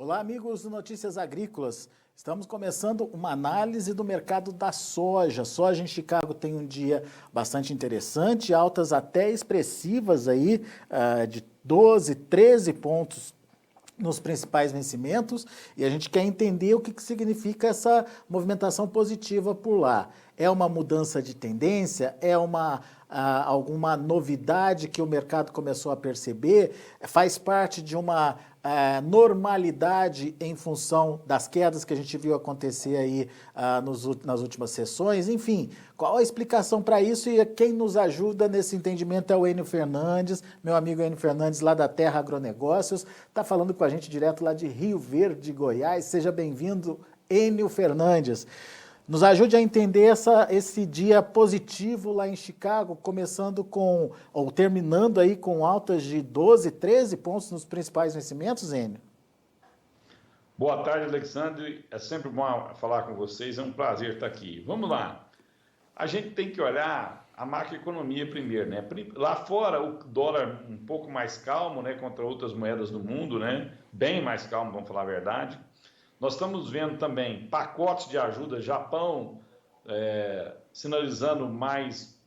Olá, amigos do Notícias Agrícolas. Estamos começando uma análise do mercado da soja. Soja em Chicago tem um dia bastante interessante, altas até expressivas aí, de 12, 13 pontos nos principais vencimentos, e a gente quer entender o que significa essa movimentação positiva por lá. É uma mudança de tendência? É alguma novidade que o mercado começou a perceber? Faz parte de uma normalidade em função das quedas que a gente viu acontecer aí nas últimas sessões? Enfim, qual a explicação para isso? E quem nos ajuda nesse entendimento é o Enio Fernandes, meu amigo Enio Fernandes, lá da Terra Agronegócios, está falando com a gente direto lá de Rio Verde, Goiás. Seja bem-vindo, Enio Fernandes. Nos ajude a entender esse dia positivo lá em Chicago, terminando aí com altas de 12, 13 pontos nos principais vencimentos, Enio. Boa tarde, Alexandre. É sempre bom falar com vocês, é um prazer estar aqui. Vamos lá. A gente tem que olhar a macroeconomia primeiro, né? Lá fora, o dólar um pouco mais calmo, né, contra outras moedas do mundo, né? Bem mais calmo, vamos falar a verdade. Nós estamos vendo também pacotes de ajuda, Japão sinalizando mais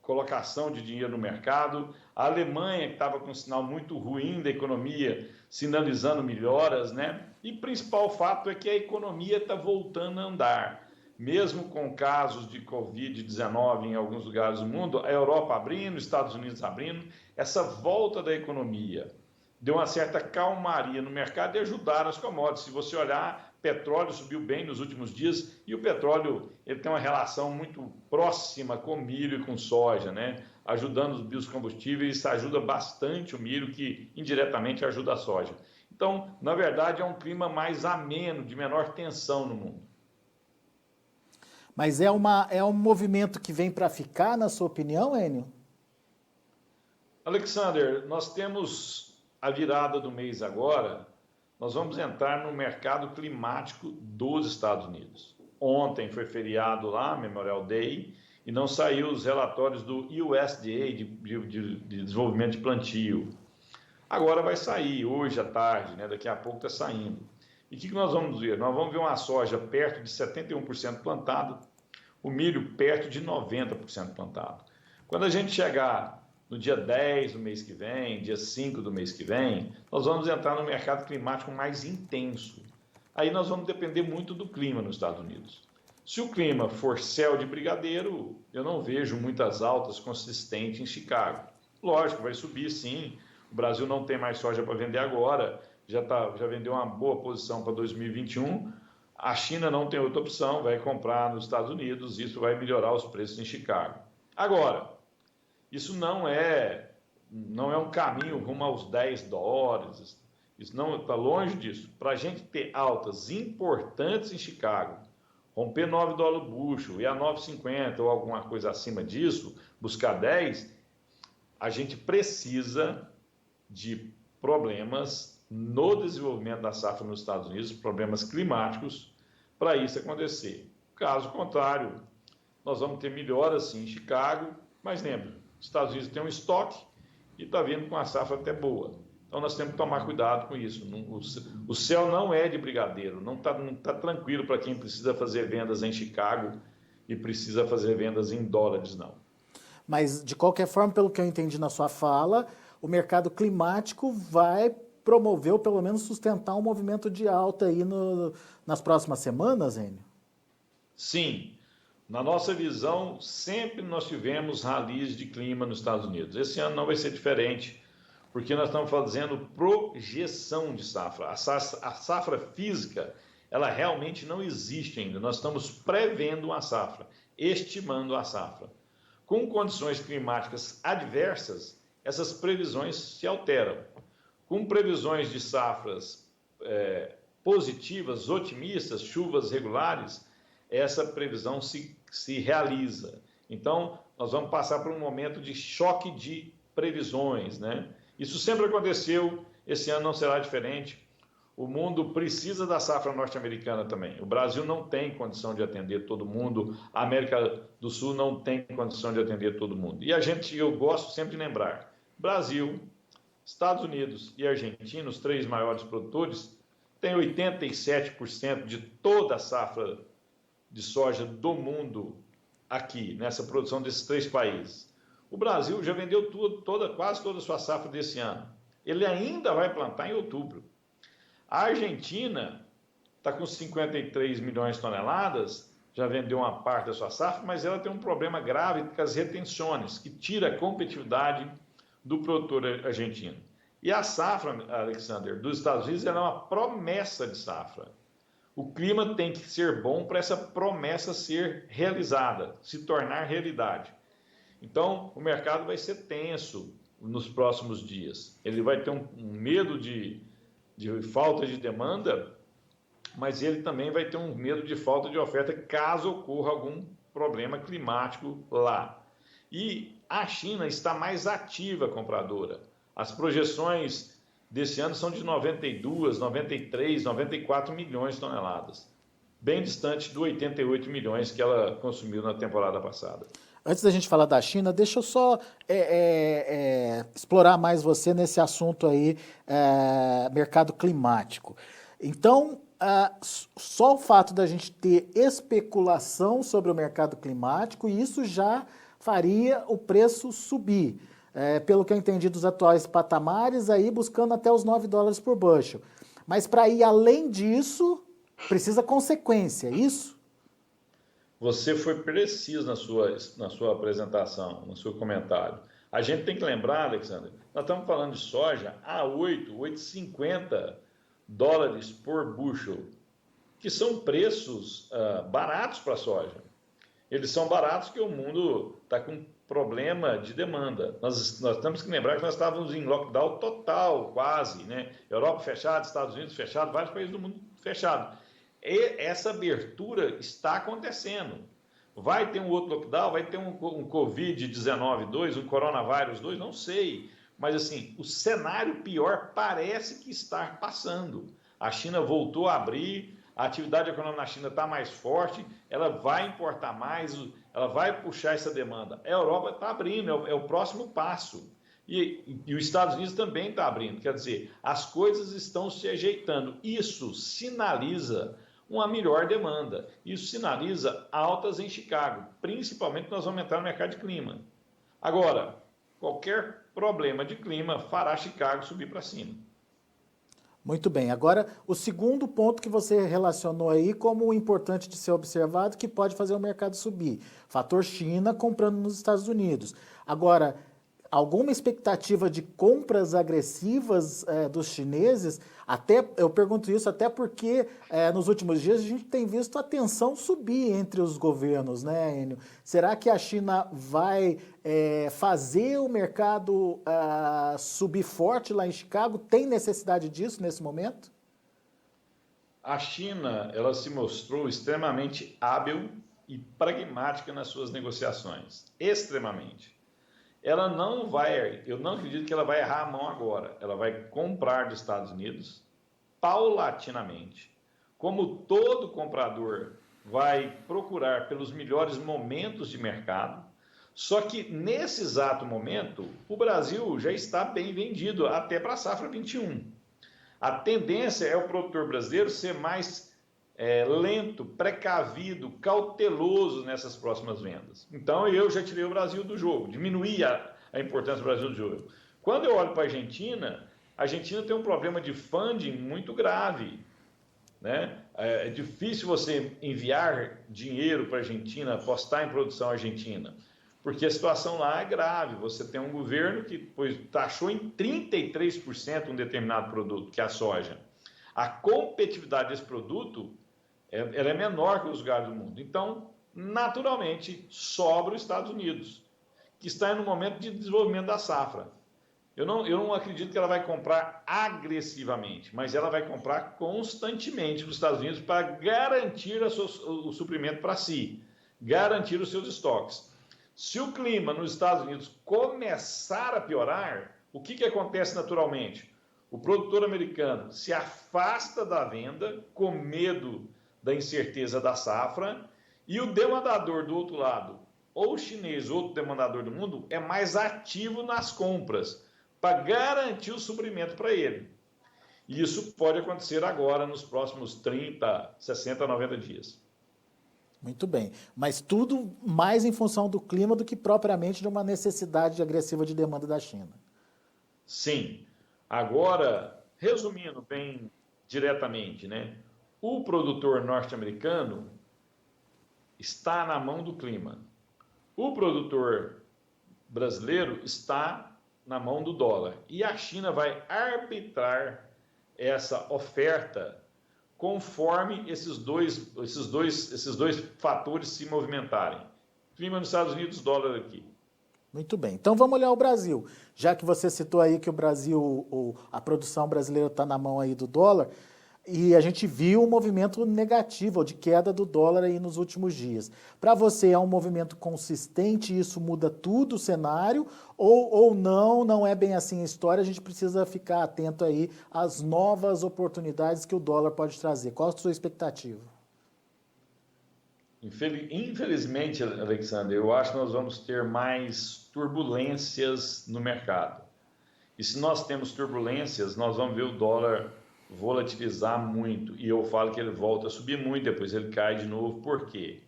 colocação de dinheiro no mercado, a Alemanha, que estava com um sinal muito ruim da economia, sinalizando melhoras, né? E o principal fato é que a economia está voltando a andar. Mesmo com casos de Covid-19 em alguns lugares do mundo, a Europa abrindo, os Estados Unidos abrindo, essa volta da economia deu uma certa calmaria no mercado e ajudaram as commodities. Se você olhar, petróleo subiu bem nos últimos dias e o petróleo ele tem uma relação muito próxima com milho e com soja, né? Ajudando os biocombustíveis, isso ajuda bastante o milho, que indiretamente ajuda a soja. Então, na verdade, é um clima mais ameno, de menor tensão no mundo. Mas é um movimento que vem para ficar, na sua opinião, Enio? Alexander, nós temos a virada do mês agora, nós vamos entrar no mercado climático dos Estados Unidos. Ontem foi feriado lá, Memorial Day, e não saiu os relatórios do USDA, de desenvolvimento de plantio. Agora vai sair, hoje à tarde, né? Daqui a pouco está saindo. E o que nós vamos ver? Nós vamos ver uma soja perto de 71% plantada, o milho perto de 90% plantado. Quando a gente chegar no dia 10 do mês que vem, dia 5 do mês que vem, nós vamos entrar no mercado climático mais intenso. Aí nós vamos depender muito do clima nos Estados Unidos. Se o clima for céu de brigadeiro, eu não vejo muitas altas consistentes em Chicago. Lógico, vai subir sim. O Brasil não tem mais soja para vender agora, já vendeu uma boa posição para 2021. A China não tem outra opção, vai comprar nos Estados Unidos, isso vai melhorar os preços em Chicago. Agora, isso não é um caminho rumo aos $10, isso não está longe disso. Para a gente ter altas importantes em Chicago, romper $9 o bushel e a 9,50 ou alguma coisa acima disso, buscar 10, a gente precisa de problemas no desenvolvimento da safra nos Estados Unidos, problemas climáticos, para isso acontecer. Caso contrário, nós vamos ter melhoras sim em Chicago, mas lembre, os Estados Unidos tem um estoque e está vindo com uma safra até boa. Então nós temos que tomar cuidado com isso. O céu não é de brigadeiro, não tá tranquilo para quem precisa fazer vendas em Chicago e precisa fazer vendas em dólares, não. Mas, de qualquer forma, pelo que eu entendi na sua fala, o mercado climático vai promover ou pelo menos sustentar um movimento de alta aí nas próximas semanas, Enio? Sim. Na nossa visão, sempre nós tivemos ralis de clima nos Estados Unidos. Esse ano não vai ser diferente, porque nós estamos fazendo projeção de safra. A safra física, ela realmente não existe ainda. Nós estamos prevendo uma safra, estimando a safra. Com condições climáticas adversas, essas previsões se alteram. Com previsões de safras positivas, otimistas, chuvas regulares, essa previsão se realiza. Então, nós vamos passar por um momento de choque de previsões, né? Isso sempre aconteceu, esse ano não será diferente. O mundo precisa da safra norte-americana também. O Brasil não tem condição de atender todo mundo, a América do Sul não tem condição de atender todo mundo. E eu gosto sempre de lembrar, Brasil, Estados Unidos e Argentina, os três maiores produtores, tem 87% de toda a safra de soja do mundo aqui, nessa produção desses 3 países. O Brasil já vendeu quase toda a sua safra desse ano. Ele ainda vai plantar em outubro. A Argentina está com 53 milhões de toneladas, já vendeu uma parte da sua safra, mas ela tem um problema grave com as retenções, que tira a competitividade do produtor argentino. E a safra, Alexander, dos Estados Unidos, ela é uma promessa de safra. O clima tem que ser bom para essa promessa ser realizada, se tornar realidade. Então, o mercado vai ser tenso nos próximos dias. Ele vai ter um medo de falta de demanda, mas ele também vai ter um medo de falta de oferta caso ocorra algum problema climático lá. E a China está mais ativa compradora. As projeções desse ano são de 92, 93, 94 milhões de toneladas, bem distante dos 88 milhões que ela consumiu na temporada passada. Antes da gente falar da China, deixa eu só explorar mais você nesse assunto aí, mercado climático. Então, só o fato da gente ter especulação sobre o mercado climático, isso já faria o preço subir. Pelo que eu entendi dos atuais patamares, aí buscando até os $9 por bushel. Mas para ir além disso, precisa consequência, isso? Você foi preciso na sua apresentação, no seu comentário. A gente tem que lembrar, Alexandre, nós estamos falando de soja a 8,50 dólares por bushel, que são preços baratos para a soja. Eles são baratos porque o mundo está com problema de demanda. Nós temos que lembrar que nós estávamos em lockdown total, quase, né? Europa fechada, Estados Unidos fechado, vários países do mundo fechados. E essa abertura está acontecendo. Vai ter um outro lockdown, vai ter um Covid-19 2, um coronavírus 2, não sei. Mas, assim, o cenário pior parece que está passando. A China voltou a abrir, a atividade econômica na China está mais forte, ela vai importar mais, ela vai puxar essa demanda. A Europa está abrindo, é o próximo passo. E os Estados Unidos também está abrindo. Quer dizer, as coisas estão se ajeitando. Isso sinaliza uma melhor demanda. Isso sinaliza altas em Chicago, principalmente nós vamos entrar no mercado de clima. Agora, qualquer problema de clima fará Chicago subir para cima. Muito bem. Agora, o segundo ponto que você relacionou aí como importante de ser observado, que pode fazer o mercado subir. Fator China comprando nos Estados Unidos. Agora, alguma expectativa de compras agressivas dos chineses? Eu pergunto isso até porque nos últimos dias a gente tem visto a tensão subir entre os governos, né, Enio? Será que a China vai fazer o mercado subir forte lá em Chicago? Tem necessidade disso nesse momento? A China, ela se mostrou extremamente hábil e pragmática nas suas negociações. Extremamente. Ela não vai, eu não acredito que ela vai errar a mão agora. Ela vai comprar dos Estados Unidos paulatinamente. Como todo comprador vai procurar pelos melhores momentos de mercado, só que nesse exato momento, o Brasil já está bem vendido até para a safra 21. A tendência é o produtor brasileiro ser mais lento, precavido, cauteloso nessas próximas vendas. Então, eu já tirei o Brasil do jogo, diminuí a importância do Brasil do jogo. Quando eu olho para a Argentina tem um problema de funding muito grave, né? É difícil você enviar dinheiro para a Argentina, apostar em produção argentina, porque a situação lá é grave. Você tem um governo que taxou em 33% um determinado produto, que é a soja. A competitividade desse produto ela é menor que os lugares do mundo. Então, naturalmente, sobra os Estados Unidos, que está em um momento de desenvolvimento da safra. Eu não acredito que ela vai comprar agressivamente, mas ela vai comprar constantemente para os Estados Unidos para garantir o suprimento para si, garantir os seus estoques. Se o clima nos Estados Unidos começar a piorar, o que acontece naturalmente? O produtor americano se afasta da venda com medo da incerteza da safra, e o demandador do outro lado, ou o chinês, outro demandador do mundo, é mais ativo nas compras para garantir o suprimento para ele. E isso pode acontecer agora, nos próximos 30, 60, 90 dias. Muito bem. Mas tudo mais em função do clima do que propriamente de uma necessidade agressiva de demanda da China. Sim. Agora, resumindo bem diretamente, né? O produtor norte-americano está na mão do clima. O produtor brasileiro está na mão do dólar. E a China vai arbitrar essa oferta conforme esses dois fatores se movimentarem. Clima nos Estados Unidos, dólar aqui. Muito bem. Então vamos olhar o Brasil. Já que você citou aí que o Brasil, a produção brasileira está na mão aí do dólar, e a gente viu um movimento negativo, de queda do dólar aí nos últimos dias. Para você é um movimento consistente e isso muda tudo o cenário? Ou não é bem assim a história, a gente precisa ficar atento aí às novas oportunidades que o dólar pode trazer. Qual a sua expectativa? Infelizmente, Alexandre, eu acho que nós vamos ter mais turbulências no mercado. E se nós temos turbulências, nós vamos ver o dólar volatilizar muito. E eu falo que ele volta a subir muito, depois ele cai de novo. Por quê?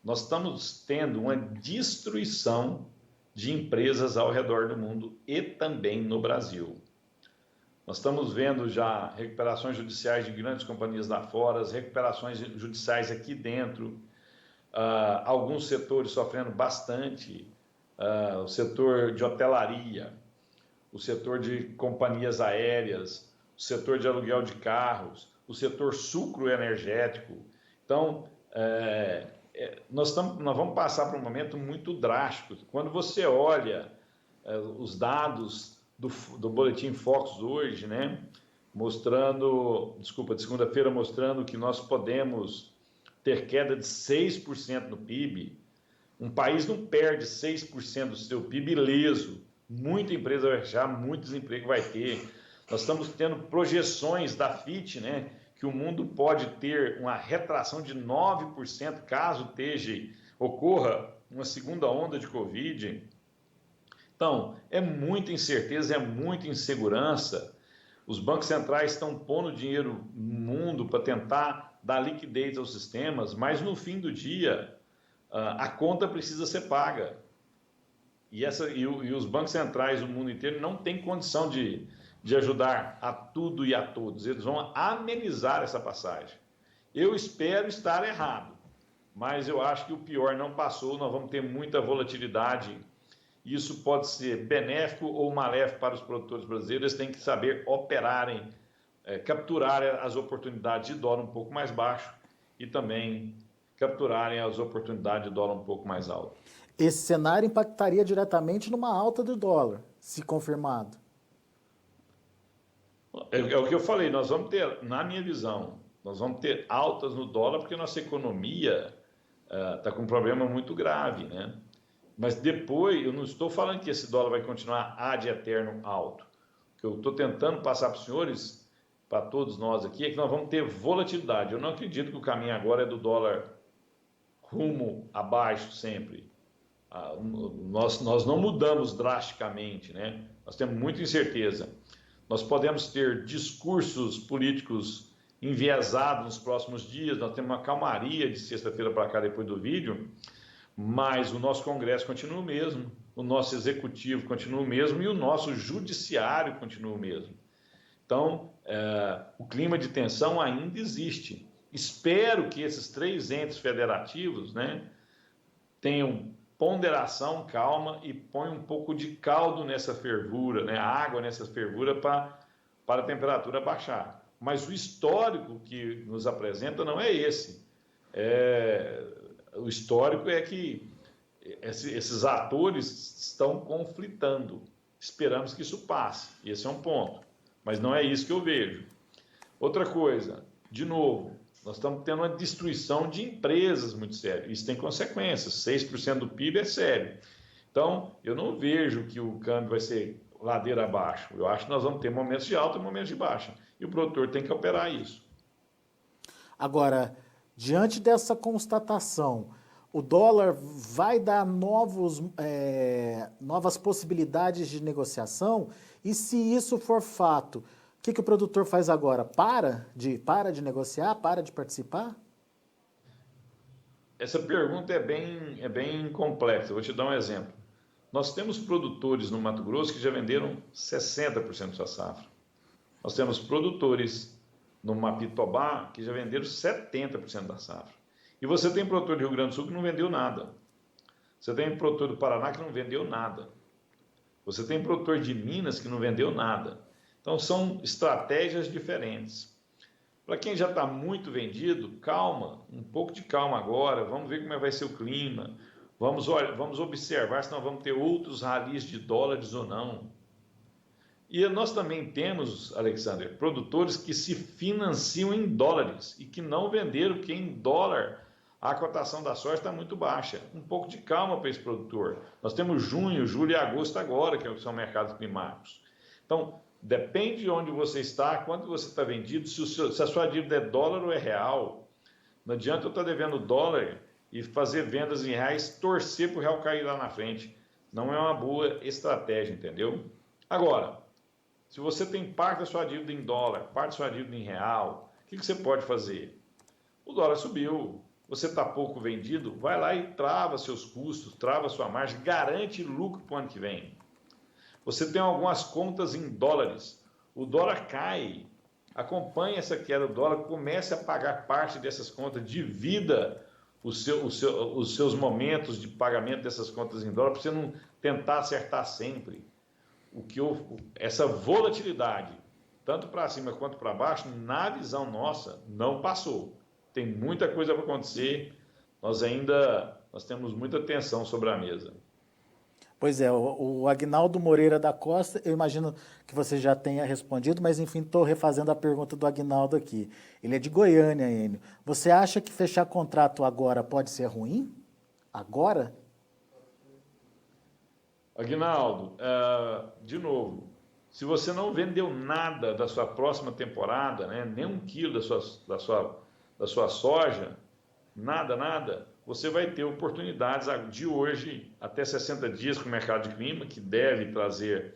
Nós estamos tendo uma destruição de empresas ao redor do mundo e também no Brasil. Nós estamos vendo já recuperações judiciais de grandes companhias lá fora, as recuperações judiciais aqui dentro, alguns setores sofrendo bastante, o setor de hotelaria, o setor de companhias aéreas, o setor de aluguel de carros, o setor sucroenergético. Então, nós vamos passar por um momento muito drástico. Quando você olha os dados do Boletim Focus hoje, né, de segunda-feira, mostrando que nós podemos ter queda de 6% no PIB, um país não perde 6% do seu PIB ileso. Muita empresa vai fechar, muito desemprego vai ter. Nós estamos tendo projeções da FIT, né, que o mundo pode ter uma retração de 9% caso ocorra uma segunda onda de Covid. Então, é muita incerteza, é muita insegurança. Os bancos centrais estão pondo dinheiro no mundo para tentar dar liquidez aos sistemas, mas no fim do dia, a conta precisa ser paga. E os bancos centrais do mundo inteiro não têm condição de ajudar a tudo e a todos. Eles vão amenizar essa passagem. Eu espero estar errado, mas eu acho que o pior não passou, nós vamos ter muita volatilidade. Isso pode ser benéfico ou maléfico para os produtores brasileiros, eles têm que saber operarem, capturarem as oportunidades de dólar um pouco mais baixo e também capturarem as oportunidades de dólar um pouco mais alto. Esse cenário impactaria diretamente numa alta do dólar, se confirmado. É o que eu falei, nós vamos ter, na minha visão, nós vamos ter altas no dólar porque nossa economia está com um problema muito grave, né? Mas depois, eu não estou falando que esse dólar vai continuar ad eterno alto. O que eu estou tentando passar para os senhores, para todos nós aqui, é que nós vamos ter volatilidade. Eu não acredito que o caminho agora é do dólar rumo abaixo sempre. Nós não mudamos drasticamente, né? Nós temos muita incerteza. Nós podemos ter discursos políticos enviesados nos próximos dias, nós temos uma calmaria de sexta-feira para cá depois do vídeo, mas o nosso Congresso continua o mesmo, o nosso Executivo continua o mesmo e o nosso Judiciário continua o mesmo. Então, o clima de tensão ainda existe. Espero que esses três entes federativos, né, tenham ponderação, calma e põe um pouco de caldo nessa fervura, né, água nessa fervura para a temperatura baixar. Mas o histórico que nos apresenta não é esse. O histórico é que esses atores estão conflitando. Esperamos que isso passe. Esse é um ponto. Mas não é isso que eu vejo. Outra coisa, de novo, nós estamos tendo uma destruição de empresas muito séria. Isso tem consequências. 6% do PIB é sério. Então, eu não vejo que o câmbio vai ser ladeira abaixo. Eu acho que nós vamos ter momentos de alta e momentos de baixa. E o produtor tem que operar isso. Agora, diante dessa constatação, o dólar vai dar novas possibilidades de negociação? E se isso for fato, O que o produtor faz agora? Para de negociar? Para de participar? Essa pergunta é bem complexa. Eu vou te dar um exemplo. Nós temos produtores no Mato Grosso que já venderam 60% da sua safra. Nós temos produtores no Mapitobá que já venderam 70% da safra. E você tem produtor de Rio Grande do Sul que não vendeu nada. Você tem produtor do Paraná que não vendeu nada. Você tem produtor de Minas que não vendeu nada. Então são estratégias diferentes. Para quem já está muito vendido, calma, um pouco de calma agora, vamos ver como vai ser o clima, vamos observar se nós vamos ter outros ralis de dólares ou não. E nós também temos, Alexander, produtores que se financiam em dólares e que não venderam, porque em dólar a cotação da soja está muito baixa. Um pouco de calma para esse produtor. Nós temos junho, julho e agosto agora, que são mercados climáticos. Então, depende de onde você está, quanto você está vendido, se a sua dívida é dólar ou é real. Não adianta eu estar devendo dólar e fazer vendas em reais, torcer para o real cair lá na frente. Não é uma boa estratégia, entendeu? Agora, se você tem parte da sua dívida em dólar, parte da sua dívida em real, o que você pode fazer? O dólar subiu, você está pouco vendido, vai lá e trava seus custos, trava sua margem, garante lucro para o ano que vem. Você tem algumas contas em dólares, o dólar cai, acompanhe essa queda do dólar, comece a pagar parte dessas contas, divida os seus momentos de pagamento dessas contas em dólar, para você não tentar acertar sempre. Essa volatilidade, tanto para cima quanto para baixo, na visão nossa, não passou. Tem muita coisa para acontecer, nós temos muita tensão sobre a mesa. Pois é, o Agnaldo Moreira da Costa, eu imagino que você já tenha respondido, mas enfim, estou refazendo a pergunta do Agnaldo aqui. Ele é de Goiânia, Enio. Você acha que fechar contrato agora pode ser ruim? Agora? Aguinaldo, de novo, se você não vendeu nada da sua próxima temporada, né, nem 1 quilo da sua soja, nada, você vai ter oportunidades de hoje até 60 dias com o mercado de clima, que deve trazer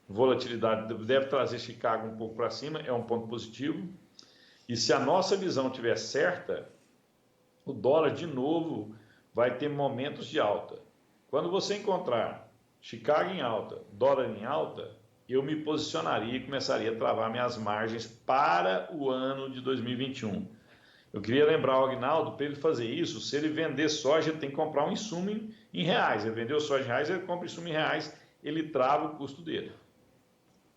volatilidade, deve trazer Chicago um pouco para cima, é um ponto positivo. E se a nossa visão estiver certa, o dólar de novo vai ter momentos de alta. Quando você encontrar Chicago em alta, dólar em alta, eu me posicionaria e começaria a travar minhas margens para o ano de 2021. Eu queria lembrar o Agnaldo, para ele fazer isso, se ele vender soja, ele tem que comprar um insumo em reais. Ele vendeu soja em reais, ele compra insumo em reais, ele trava o custo dele.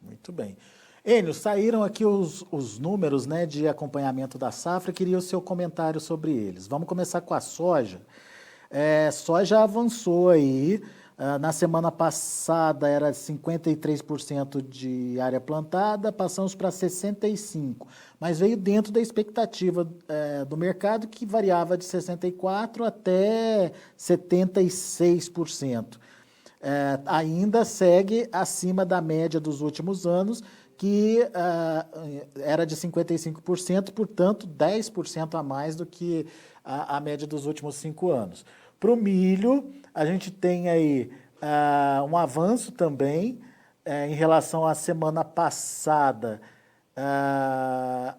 Muito bem. Enio, saíram aqui os números, né, de acompanhamento da safra, queria o seu comentário sobre eles. Vamos começar com a soja. Soja avançou aí. Na semana passada era 53% de área plantada, passamos para 65%, mas veio dentro da expectativa do mercado, que variava de 64% até 76%. Ainda segue acima da média dos últimos anos, que era de 55%, portanto 10% a mais do que a média dos últimos 5 anos. Para o milho, a gente tem aí um avanço também em relação à semana passada.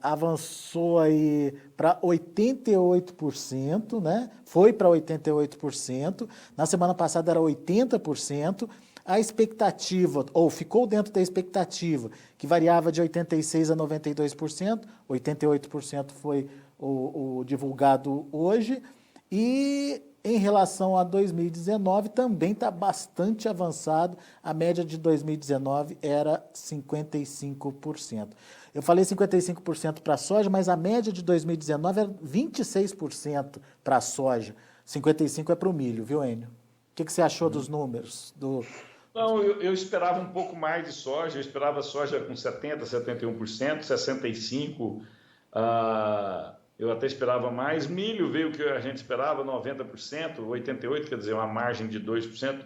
Avançou aí para 88%, né? Foi para 88%. Na semana passada era 80%. A expectativa, ou ficou dentro da expectativa, que variava de 86% a 92%. 88% foi o divulgado hoje. E em relação a 2019, também está bastante avançado. A média de 2019 era 55%. Eu falei 55% para a soja, mas a média de 2019 era 26% para a soja. 55% é para o milho, viu, Enio? O que você achou dos números? Não, eu esperava um pouco mais de soja. Eu esperava soja com 70%, 71%, 65%. Eu até esperava mais. Milho veio o que a gente esperava, 90%, 88%, quer dizer, uma margem de 2%.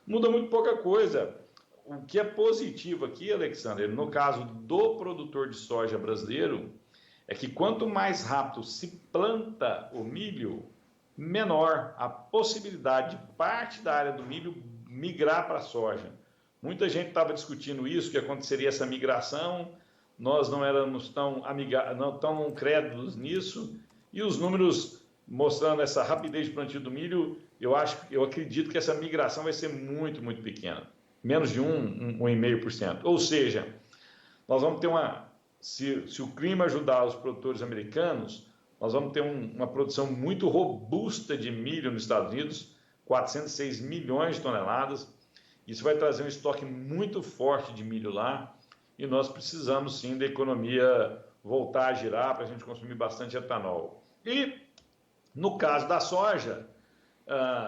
Muda muito pouca coisa. O que é positivo aqui, Alexander, no caso do produtor de soja brasileiro, é que quanto mais rápido se planta o milho, menor a possibilidade de parte da área do milho migrar para a soja. Muita gente estava discutindo isso, que aconteceria essa migração nós não éramos tão crédulos nisso, e os números mostrando essa rapidez de plantio do milho, eu acredito que essa migração vai ser muito, muito pequena, menos de 1,5%. Ou seja, nós vamos ter se o clima ajudar os produtores americanos, nós vamos ter uma produção muito robusta de milho nos Estados Unidos, 406 milhões de toneladas. Isso vai trazer um estoque muito forte de milho lá, e nós precisamos sim da economia voltar a girar para a gente consumir bastante etanol. E no caso da soja,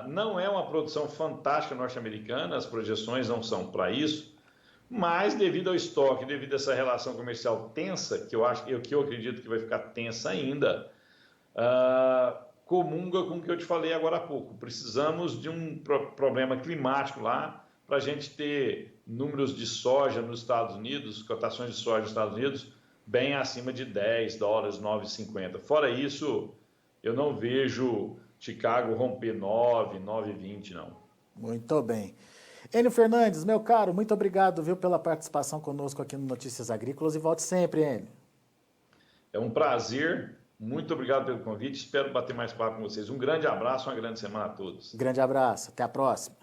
não é uma produção fantástica norte-americana, as projeções não são para isso, mas devido ao estoque, devido a essa relação comercial tensa, que eu acredito que vai ficar tensa ainda, comunga com o que eu te falei agora há pouco. Precisamos de um problema climático lá para a gente ter números de soja nos Estados Unidos, cotações de soja nos Estados Unidos, bem acima de $10, 9,50. Fora isso, eu não vejo Chicago romper 9,20, não. Muito bem. Enio Fernandes, meu caro, muito obrigado, viu, pela participação conosco aqui no Notícias Agrícolas, e volte sempre, Enio. É um prazer. Muito obrigado pelo convite, espero bater mais papo com vocês. Um grande abraço, uma grande semana a todos. Grande abraço, até a próxima.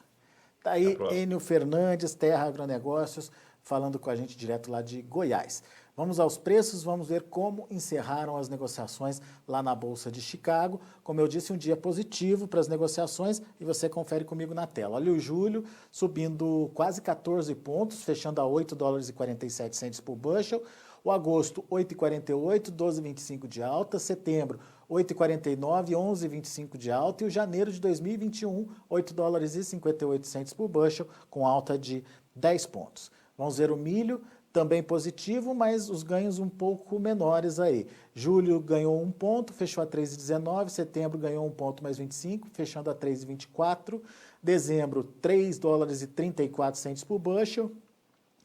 Tá aí Enio Fernandes, Terra Agronegócios, falando com a gente direto lá de Goiás. Vamos aos preços, vamos ver como encerraram as negociações lá na Bolsa de Chicago. Como eu disse, um dia positivo para as negociações, e você confere comigo na tela. Olha o julho subindo quase 14 pontos, fechando a $8,47 por bushel. O agosto, 8,48, 12,25 de alta. Setembro, 8,49, 11,25 de alta. E o janeiro de 2021, $8,58 por bushel, com alta de 10 pontos. Vamos ver o milho, também positivo, mas os ganhos um pouco menores aí. Julho ganhou 1 ponto, fechou a 3,19. Setembro ganhou 1 ponto mais 25, fechando a 3,24. Dezembro, $3,34 por bushel,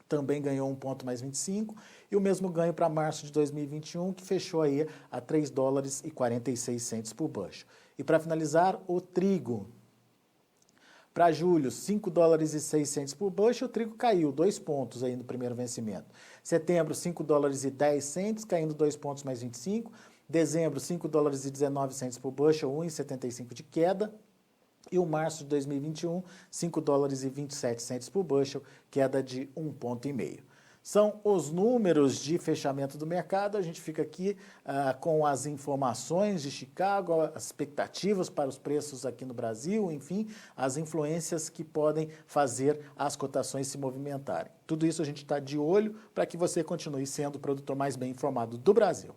também ganhou 1 ponto mais 25. E o mesmo ganho para março de 2021, que fechou aí a $3,46 por bushel. E para finalizar, o trigo. Para julho, $5,06 por bushel, o trigo caiu 2 pontos aí no primeiro vencimento. Setembro, $5,10, caindo 2 pontos mais 25. Dezembro, $5,19 por bushel, 1,75 de queda. E o março de 2021, $5,27 por bushel, queda de 1,5 ponto. São os números de fechamento do mercado. A gente fica aqui com as informações de Chicago, as expectativas para os preços aqui no Brasil, enfim, as influências que podem fazer as cotações se movimentarem. Tudo isso a gente está de olho para que você continue sendo o produtor mais bem informado do Brasil.